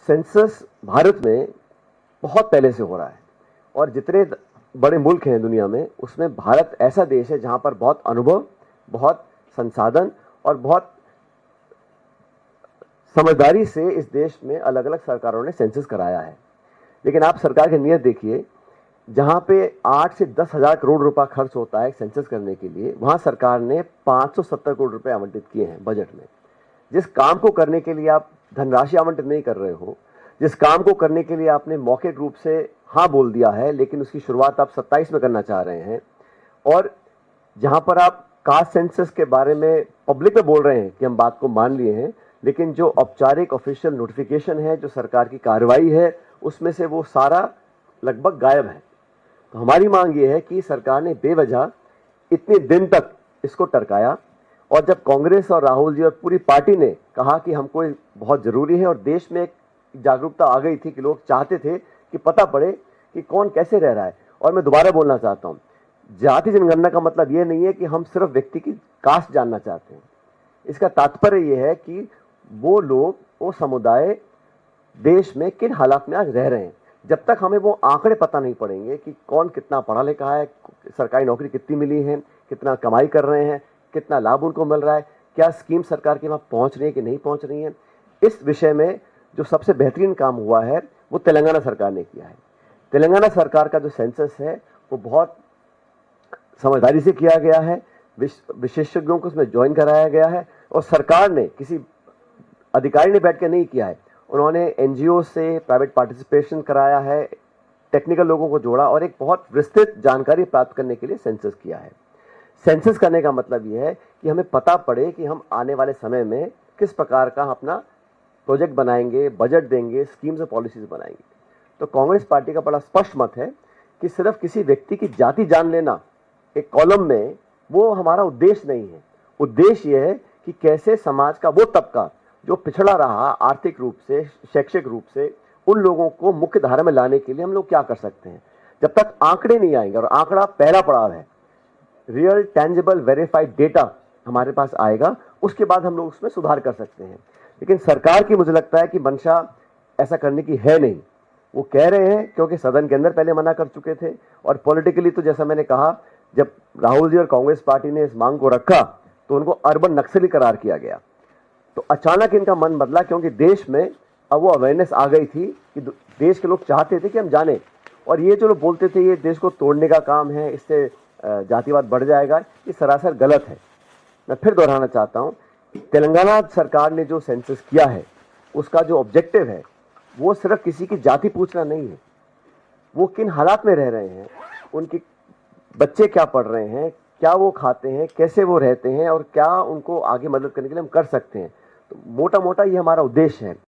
Census Bharat में बहुत पहले से हो रहा है और जितने बड़े मुल्क हैं दुनिया में उसमें भारत ऐसा देश है जहां पर बहुत अनुभव, बहुत संसाधन और बहुत समझदारी से इस देश में अलग अलग सरकारों ने सेंसस कराया है। लेकिन आप सरकार की नीयत देखिए, जहां पे 8 से 10 हजार करोड़ रुपया खर्च होता है सेंसस करने के लिए, वहां सरकार ने 570 करोड़ रुपए आवंटित किए हैं बजट में। जिस काम को करने के लिए आप धनराशि आवंटित नहीं कर रहे हो, जिस काम को करने के लिए आपने मौखिक रूप से हाँ बोल दिया है लेकिन उसकी शुरुआत आप 27 में करना चाह रहे हैं, और जहां पर आप कास्ट सेंसस के बारे में पब्लिक में बोल रहे हैं कि हम बात को मान लिए हैं, लेकिन जो औपचारिक ऑफिशियल नोटिफिकेशन है, जो सरकार की कार्रवाई है, उसमें से वो सारा लगभग गायब है। तो हमारी मांग ये है कि सरकार ने बेवजह इतने दिन तक इसको टरकाया, और जब कांग्रेस और राहुल जी और पूरी पार्टी ने कहा कि हमको बहुत जरूरी है और देश में एक जागरूकता आ गई थी कि लोग चाहते थे कि पता पड़े कि कौन कैसे रह रहा है। और मैं दोबारा बोलना चाहता हूं, जाति जनगणना का मतलब यह नहीं है कि हम सिर्फ व्यक्ति की कास्ट जानना चाहते हैं। इसका तात्पर्य यह है कि वो लोग, वो समुदाय देश में किन हालात में आज रह रहे हैं। जब तक हमें वो आंकड़े पता नहीं पड़ेंगे कि कौन कितना पढ़ा लिखा है, सरकारी नौकरी कितनी मिली है, कितना कमाई कर रहे हैं, कितना लाभ उनको मिल रहा है, क्या स्कीम सरकार के वहां पहुंच रही है कि नहीं पहुंच रही है, इस विषय में जो सबसे बेहतरीन काम हुआ है वो तेलंगाना सरकार ने किया है। तेलंगाना सरकार का जो सेंसस है वो बहुत समझदारी से किया गया है, विशेषज्ञों को उसमें ज्वाइन कराया गया है, और सरकार ने किसी अधिकारी ने बैठ के नहीं किया है। उन्होंने एनजीओ से प्राइवेट पार्टिसिपेशन कराया है, टेक्निकल लोगों को जोड़ा और एक बहुत विस्तृत जानकारी प्राप्त करने के लिए सेंसस किया है। सेंसस करने का मतलब यह है कि हमें पता पड़े कि हम आने वाले समय में किस प्रकार का अपना प्रोजेक्ट बनाएंगे, बजट देंगे, स्कीम्स और पॉलिसीज बनाएंगे। तो कांग्रेस पार्टी का बड़ा स्पष्ट मत है कि सिर्फ किसी व्यक्ति की जाति जान लेना एक कॉलम में, वो हमारा उद्देश्य नहीं है। उद्देश्य यह है कि कैसे समाज का वो तबका जो पिछड़ा रहा आर्थिक रूप से, शैक्षिक रूप से, उन लोगों को मुख्य धारा में लाने के लिए हम लोग क्या कर सकते हैं। जब तक आंकड़े नहीं आएंगे, और आंकड़ा पहला पड़ाव है, रियल टेंजिबल वेरीफाइड डेटा हमारे पास आएगा, उसके बाद हम लोग उसमें सुधार कर सकते हैं। लेकिन सरकार की मुझे लगता है कि मंशा ऐसा करने की है नहीं। वो कह रहे हैं क्योंकि सदन के अंदर पहले मना कर चुके थे, और पॉलिटिकली तो जैसा मैंने कहा, जब राहुल जी और कांग्रेस पार्टी ने इस मांग को रखा तो उनको अर्बन नक्सली करार किया गया। तो अचानक इनका मन बदला क्योंकि देश में अब वो अवेयरनेस आ गई थी कि देश के लोग चाहते थे कि हम जाने, और ये जो लोग बोलते थे ये देश को तोड़ने का काम है, इससे जातिवाद बढ़ जाएगा, ये सरासर गलत है। मैं फिर दोहराना चाहता हूं, तेलंगाना सरकार ने जो सेंसस किया है उसका जो ऑब्जेक्टिव है वो सिर्फ किसी की जाति पूछना नहीं है, वो किन हालात में रह रहे हैं, उनके बच्चे क्या पढ़ रहे हैं, क्या वो खाते हैं, कैसे वो रहते हैं, और क्या उनको आगे मदद करने के लिए हम कर सकते हैं। तो मोटा मोटा ये हमारा उद्देश्य है।